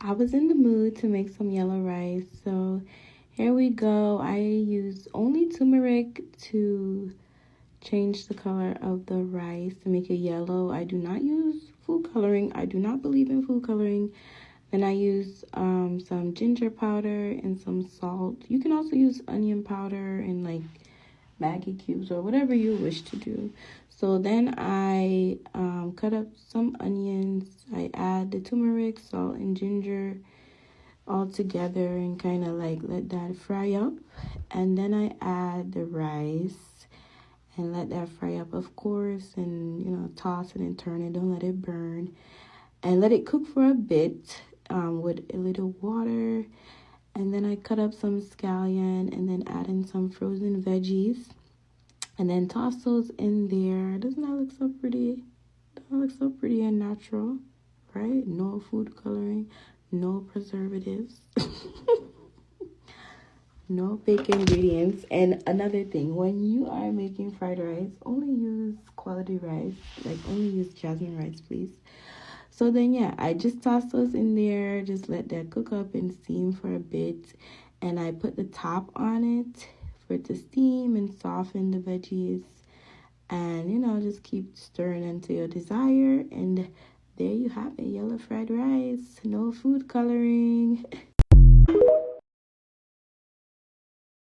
I was in the mood to make some yellow rice, so here we go. I use only turmeric to change the color of the rice to make it yellow. I do not use food coloring. I do not believe in food coloring. Then I use some ginger powder and some salt. You can also use onion powder and like Maggie cubes or whatever you wish to do. So then I cut up some onions. I add the turmeric, salt, and ginger all together and kind of like let that fry up. And then I add the rice and let that fry up, of course, and toss it and turn it. Don't let it burn, and let it cook for a bit with a little water. And then I cut up some scallion and then add in some frozen veggies and then toss those in there. Doesn't that look so pretty? Doesn't that look so pretty and natural, right? No food coloring, no preservatives. No fake ingredients. And another thing, when you are making fried rice, only use quality rice. Like, only use jasmine rice, please. So then, yeah, I just toss those in there. Just let that cook up and steam for a bit. And I put the top on it for it to steam and soften the veggies. And, just keep stirring until your desire. And there you have it, yellow fried rice. No food coloring.